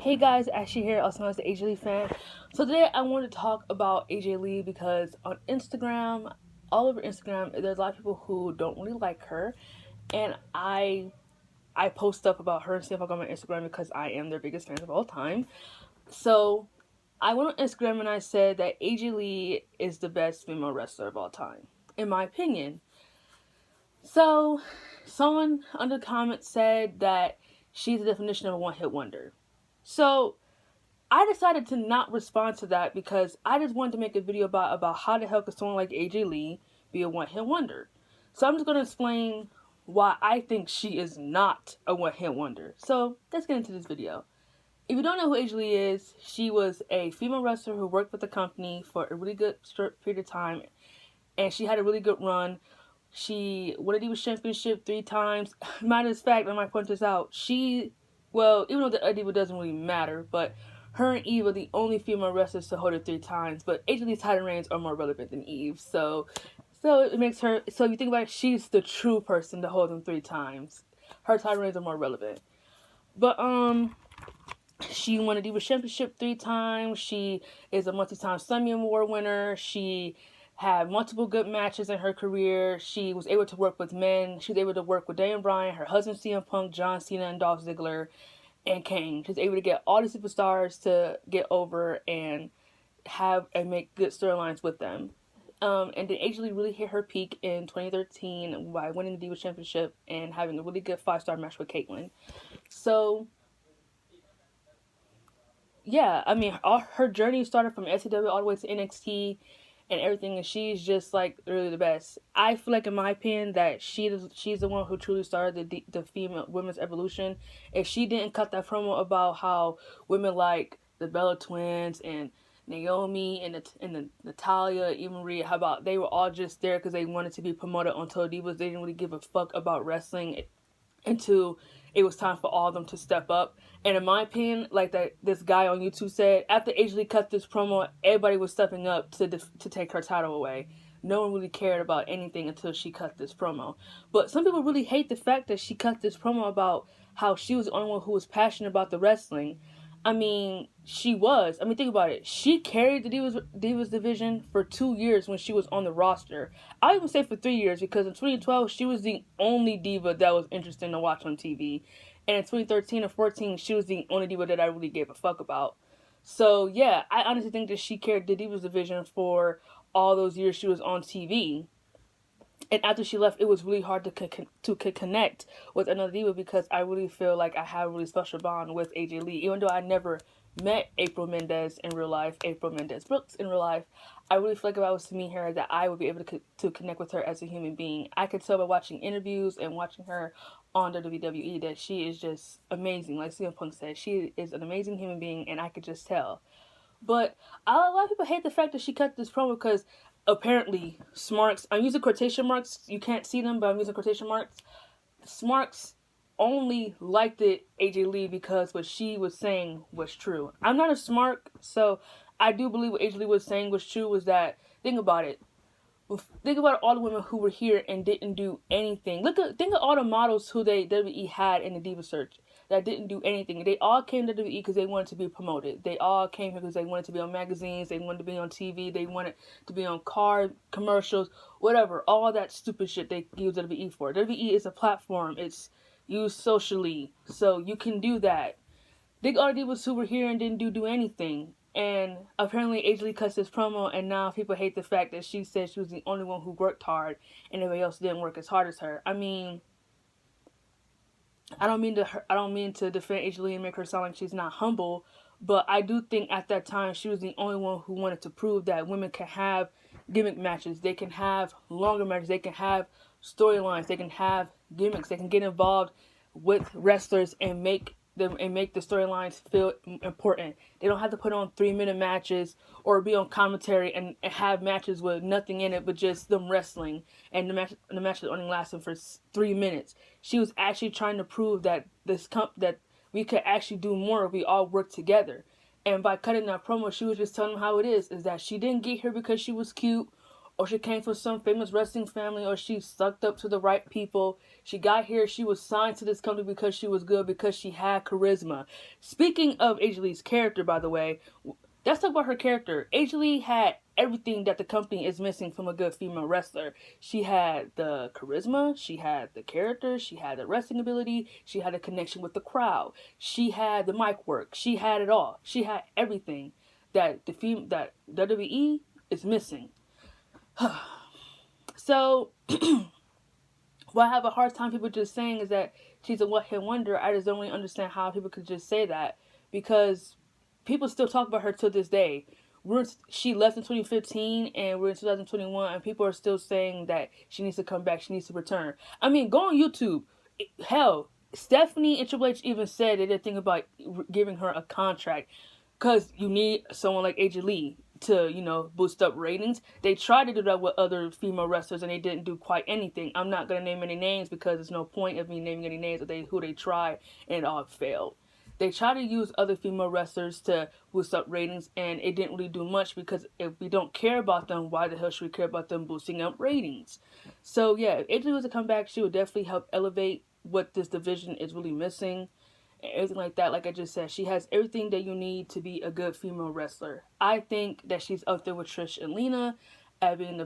Hey guys, Ashley here, also known as the AJ Lee fan. So today I want to talk about AJ Lee because on Instagram, all over Instagram, there's a lot of people who don't really like her, and I post stuff about her and stuff on my Instagram because I am their biggest fan of all time. So I went on Instagram and I said that AJ Lee is the best female wrestler of all time, in my opinion. So someone under the comments said that she's the definition of a one-hit wonder. So I decided to not respond to that because I just wanted to make a video about how the hell could someone like AJ Lee be a one-hit wonder. So I'm just going to explain why I think she is not a one-hit wonder. So let's get into this video. If you don't know who AJ Lee is, she was a female wrestler who worked with the company for a really good short period of time, and she had a really good run. She won a Divas Championship 3 times. Matter of fact, I might point this out, even though the Diva doesn't really matter, but her and Eve are the only female wrestlers to hold it 3 times. But AJ Lee's title reigns are more relevant than Eve, so it makes her. So if you think about it, she's the true person to hold them 3 times. Her title reigns are more relevant. But she won a Divas Championship 3 times. She is a multi-time Slammy Award winner. She had multiple good matches in her career. She was able to work with men. She was able to work with Daniel Bryan, her husband CM Punk, John Cena, and Dolph Ziggler, and Kane. She was able to get all the superstars to get over and make good storylines with them. And then AJ Lee really hit her peak in 2013 by winning the Divas Championship and having a really good 5-star match with Caitlyn. So yeah, I mean, all her journey started from SCW all the way to NXT and everything, and she's just like really the best. I feel like, in my opinion, that she's the one who truly started the female women's evolution. If she didn't cut that promo about how women like the Bella Twins and Naomi and the Natalia, even Maria, how about they were all just there because they wanted to be promoted on Total Divas. They didn't really give a fuck about wrestling until it was time for all of them to step up. And in my opinion, like that this guy on YouTube said, after AJ Lee cut this promo, everybody was stepping up to take her title away. No one really cared about anything until she cut this promo. But some people really hate the fact that she cut this promo about how she was the only one who was passionate about the wrestling. I mean, she was. I mean, think about it. She carried the Divas Division for 2 years when she was on the roster. I even say for 3 years because in 2012 she was the only diva that was interesting to watch on TV, and in 2013 and 14 she was the only diva that I really gave a fuck about. So yeah, I honestly think that she carried the Divas Division for all those years she was on TV. And after she left, it was really hard to connect with another diva because I really feel like I have a really special bond with AJ Lee. Even though I never met April Mendez in real life, April Mendez Brooks in real life, I really feel like if I was to meet her, that I would be able to connect with her as a human being. I could tell by watching interviews and watching her on the WWE that she is just amazing. Like CM Punk said, she is an amazing human being, and I could just tell. But a lot of people hate the fact that she cut this promo because apparently Smarks, I'm using quotation marks, you can't see them, but I'm using quotation marks. Smarks only liked it AJ Lee because what she was saying was true. I'm not a Smart, so I do believe what AJ Lee was saying was true. Was that, think about it. Think about all the women who were here and didn't do anything. Think of all the models who they WWE had in the Diva Search that didn't do anything. They all came to WWE because they wanted to be promoted. They all came here because they wanted to be on magazines. They wanted to be on TV. They wanted to be on car commercials, whatever. All that stupid shit they use WWE for. WWE is a platform. It's used socially, so you can do that. Think all the divas who were here and didn't do anything. And apparently AJ Lee cuts this promo, and now people hate the fact that she said she was the only one who worked hard and everybody else didn't work as hard as her. I mean, I don't mean to defend AJ Lee and make her sound like she's not humble, but I do think at that time she was the only one who wanted to prove that women can have gimmick matches, they can have longer matches, they can have storylines, they can have gimmicks, they can get involved with wrestlers and make the storylines feel important. They don't have to put on 3-minute matches or be on commentary and have matches with nothing in it but just them wrestling, and the matches only lasting for 3 minutes. She was actually trying to prove that that we could actually do more if we all work together. And by cutting that promo, she was just telling them how it is that she didn't get here because she was cute or she came from some famous wrestling family, or she sucked up to the right people. She got here, she was signed to this company because she was good, because she had charisma. Speaking of AJ Lee's character, by the way, let's talk about her character. AJ Lee had everything that the company is missing from a good female wrestler. She had the charisma, she had the character, she had the wrestling ability, she had a connection with the crowd, she had the mic work, she had it all. She had everything that that WWE is missing. So, what I have a hard time people just saying is that she's a one-hit wonder. I just don't really understand how people could just say that, because people still talk about her to this day. She left in 2015 and we're in 2021, and people are still saying that she needs to come back, she needs to return. I mean, go on YouTube. Hell, Stephanie and Triple H even said they didn't think about giving her a contract because you need someone like AJ Lee to, boost up ratings. They tried to do that with other female wrestlers and they didn't do quite anything. I'm not going to name any names because there's no point of me naming any names of who they tried, and it all failed. They tried to use other female wrestlers to boost up ratings, and it didn't really do much, because if we don't care about them, why the hell should we care about them boosting up ratings? So yeah, if AJ was to come back, she would definitely help elevate what this division is really missing and everything like that. Like I just said, she has everything that you need to be a good female wrestler. I think that she's up there with Trish and Lena as being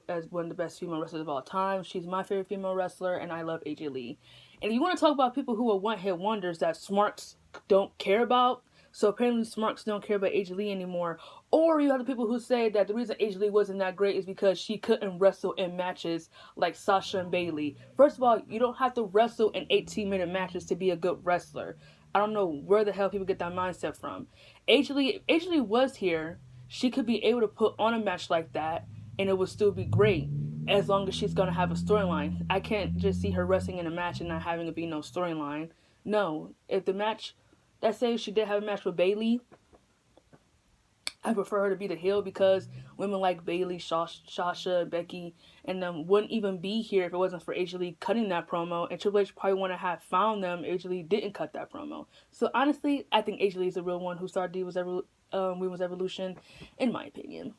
as one of the best female wrestlers of all time. She's my favorite female wrestler, and I love AJ Lee. And if you want to talk about people who are one-hit wonders that smarts don't care about, so apparently smarts don't care about AJ Lee anymore. Or you have the people who say that the reason AJ Lee wasn't that great is because she couldn't wrestle in matches like Sasha and Bayley. First of all, you don't have to wrestle in 18-minute matches to be a good wrestler. I don't know where the hell people get that mindset from. AJ Lee was here. She could be able to put on a match like that, and it would still be great, as long as she's going to have a storyline. I can't just see her wrestling in a match and not having it be no storyline. No, if the match, let's say she did have a match with Bayley, I prefer her to be the heel, because women like Bayley, Sasha, Becky, and them wouldn't even be here if it wasn't for AJ Lee cutting that promo, and Triple H probably wouldn't have found them if AJ Lee didn't cut that promo. So honestly, I think AJ Lee is the real one who started Women's Evolution, in my opinion.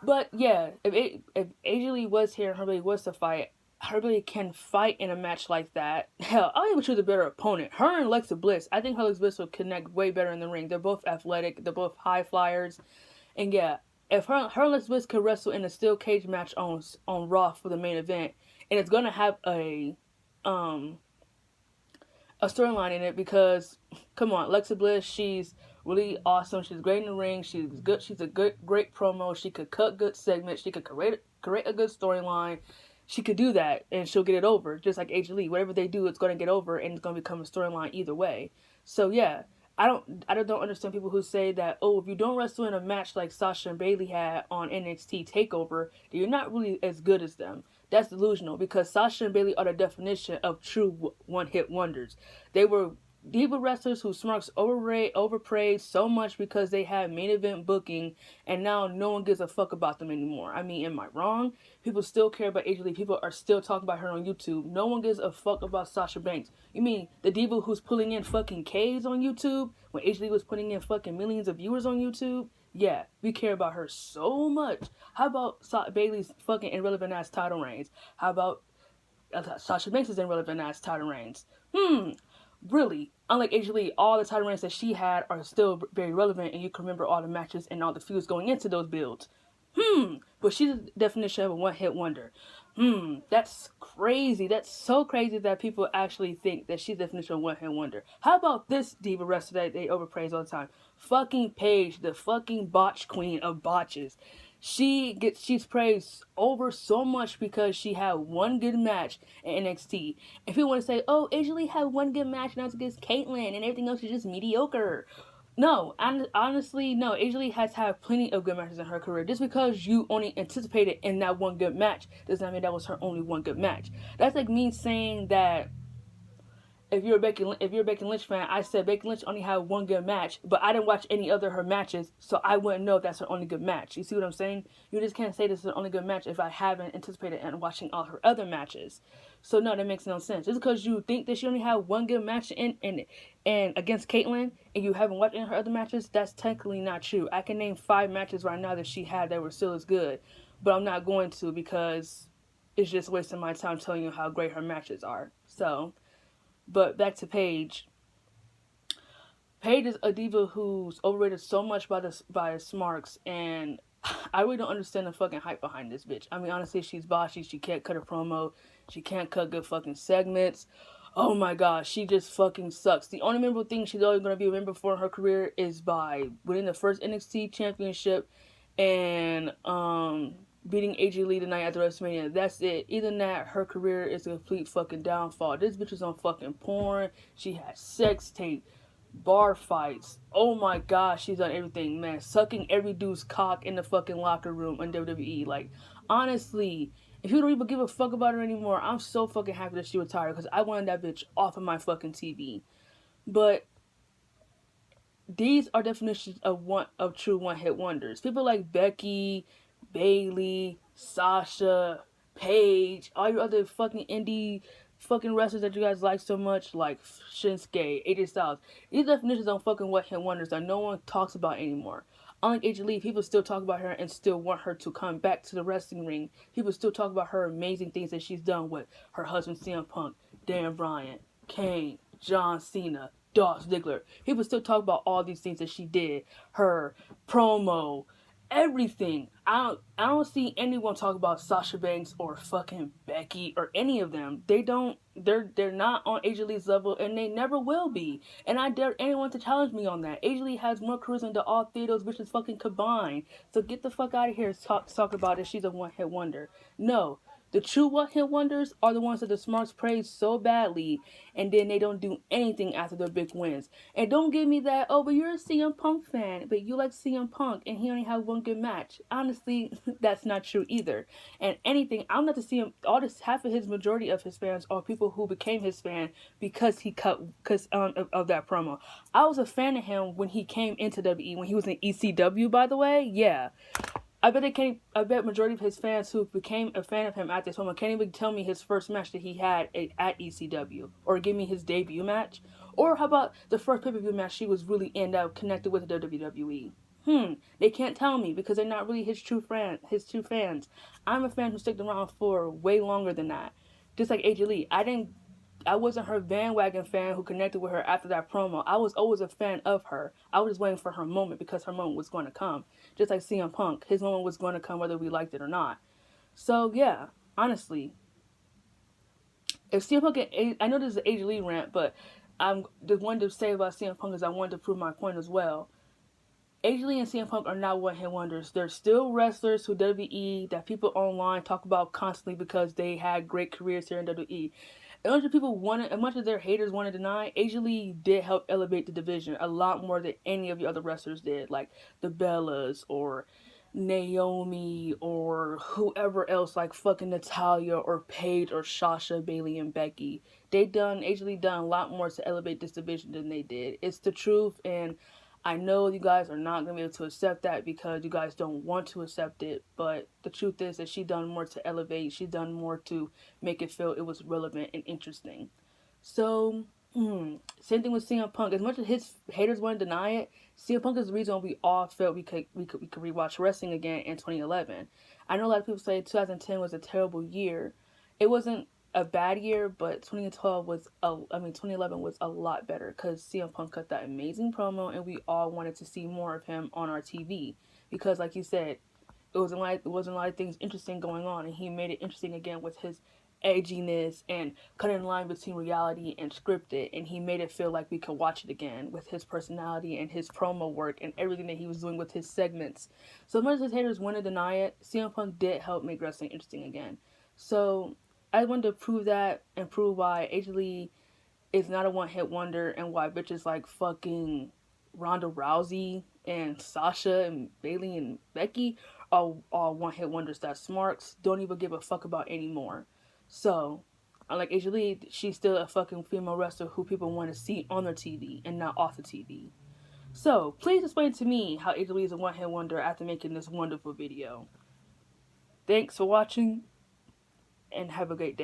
But yeah, if AJ Lee was here and her ability was to fight, her ability can fight in a match like that. Hell, I'll even choose a better opponent. Her and Alexa Bliss. I think her and Alexa Bliss will connect way better in the ring. They're both athletic. They're both high flyers. And yeah, if her and Alexa Bliss could wrestle in a steel cage match on Raw for the main event, and it's gonna have a storyline in it, because come on, Alexa Bliss, she's really awesome. She's great in the ring. She's good. She's a great promo. She could cut good segments. She could create a good storyline. She could do that, and she'll get it over, just like AJ Lee. Whatever they do, it's going to get over, and it's going to become a storyline either way. So yeah, I don't understand people who say that, oh, if you don't wrestle in a match like Sasha and Bayley had on NXT Takeover, then you're not really as good as them. That's delusional, because Sasha and Bayley are the definition of true one-hit wonders. They were diva wrestlers who smarks overpraised so much because they had main event booking, and now no one gives a fuck about them anymore. I mean, am I wrong? People still care about AJ Lee. People are still talking about her on YouTube. No one gives a fuck about Sasha Banks. You mean the diva who's pulling in fucking K's on YouTube when AJ Lee was putting in fucking millions of viewers on YouTube? Yeah, we care about her so much. How about Bayley's fucking irrelevant ass title reigns? How about Sasha Banks' irrelevant ass title reigns? Really, unlike AJ Lee, all the title reigns that she had are still very relevant, and you can remember all the matches and all the feuds going into those builds. But she's the definition of a one-hit wonder. That's crazy. That's so crazy that people actually think that she's the definition of one-hit wonder. How about this diva wrestler that they overpraise all the time? Fucking Paige, the fucking botch queen of botches. She's praised over so much because she had one good match in NXT. And people want to say, oh, AJ Lee had one good match and that was against Caitlyn and everything else is just mediocre. No, honestly, no. AJ Lee has had plenty of good matches in her career. Just because you only anticipated in that one good match does not mean that was her only one good match. That's like me saying that if you're a Becky Lynch fan, I said Becky Lynch only had one good match, but I didn't watch any other her matches, so I wouldn't know if that's her only good match. You see what I'm saying? You just can't say this is her only good match if I haven't anticipated and watching all her other matches. So no, that makes no sense. Just because you think that she only had one good match in against Caitlyn and you haven't watched any of her other matches, that's technically not true. I can name 5 matches right now that she had that were still as good. but I'm not going to because it's just wasting my time telling you how great her matches are. So, but back to Paige. Paige is a diva who's overrated so much by the smarks, and I really don't understand the fucking hype behind this bitch. I mean, honestly, she's boshy. She can't cut a promo. She can't cut good fucking segments. Oh my gosh, she just fucking sucks. The only memorable thing she's always gonna be remembered for in her career is by winning the first NXT championship and beating AJ Lee tonight at the WrestleMania. That's it. Either than that, her career is a complete fucking downfall. This bitch is on fucking porn. She has sex tape, bar fights. Oh my gosh, she's done everything, man. Sucking every dude's cock in the fucking locker room in WWE. Like, honestly, if you don't even give a fuck about her anymore, I'm so fucking happy that she retired because I wanted that bitch off of my fucking TV. But these are definitions of true one hit wonders. People like Becky, Bailey, Sasha, Paige, all your other fucking indie fucking wrestlers that you guys like so much, like Shinsuke, AJ Styles. These definitions on fucking what hit wonders that no one talks about anymore. Unlike AJ Lee, people still talk about her and still want her to come back to the wrestling ring. People still talk about her amazing things that she's done with her husband CM Punk, Dan Bryan, Kane, John Cena, Dolph Ziggler. People still talk about all these things that she did. Her promo, everything. I don't see anyone talk about Sasha Banks or fucking Becky or any of them. They're not on AJ Lee's level and they never will be. And I dare anyone to challenge me on that. AJ Lee has more charisma than all three of those bitches fucking combined. So get the fuck out of here talk about it. She's a one hit wonder. No. The true one hit wonders are the ones that the smarts praise so badly and then they don't do anything after their big wins. And don't give me that, oh, but you're a CM Punk fan, but you like CM Punk and he only had one good match. Honestly, that's not true either. And anything, I'm not to see him, all this, half of his majority of his fans are people who became his fan because he cut, because of that promo. I was a fan of him when he came into WWE, when he was in ECW, by the way, yeah. I bet majority of his fans who became a fan of him at this moment can't even tell me his first match that he had at ECW, or give me his debut match, or how about the first pay-per-view match she was really in that connected with the WWE. They can't tell me because they're not really his true fans. I'm a fan who stuck around for way longer than that. Just like AJ Lee, I wasn't her bandwagon fan who connected with her after that promo. I was always a fan of her. I was just waiting for her moment because her moment was going to come. Just like CM Punk, his moment was going to come whether we liked it or not. So yeah, honestly, if CM Punk, I know this is an AJ Lee rant, but I'm the one to say about CM Punk is I wanted to prove my point as well. AJ Lee and CM Punk are not one-hit wonders. They're still wrestlers who WWE that people online talk about constantly because they had great careers here in WWE. As much as their haters want to deny, AJ Lee did help elevate the division a lot more than any of the other wrestlers did, like the Bellas or Naomi or whoever else, like fucking Natalia or Paige or Sasha, Bailey, and Becky. AJ Lee done a lot more to elevate this division than they did. It's the truth, and I know you guys are not going to be able to accept that because you guys don't want to accept it, but the truth is that she done more to elevate, she done more to make it feel it was relevant and interesting. So, same thing with CM Punk. As much as his haters want to deny it, CM Punk is the reason we all felt we could rewatch wrestling again in 2011. I know a lot of people say 2010 was a terrible year. It wasn't a bad year, but 2011 was a lot better because CM Punk cut that amazing promo, and we all wanted to see more of him on our TV because, like you said, it wasn't a lot of things interesting going on, and he made it interesting again with his edginess and cutting the line between reality and scripted, and he made it feel like we could watch it again with his personality and his promo work and everything that he was doing with his segments. So much as his haters want to deny it, CM Punk did help make wrestling interesting again. So I wanted to prove that and prove why AJ Lee is not a one-hit wonder and why bitches like fucking Ronda Rousey and Sasha and Bailey and Becky are one-hit wonders that smarks don't even give a fuck about anymore. So, unlike AJ Lee, she's still a fucking female wrestler who people want to see on their TV and not off the TV. So, please explain to me how AJ Lee is a one-hit wonder after making this wonderful video. Thanks for watching and have a great day.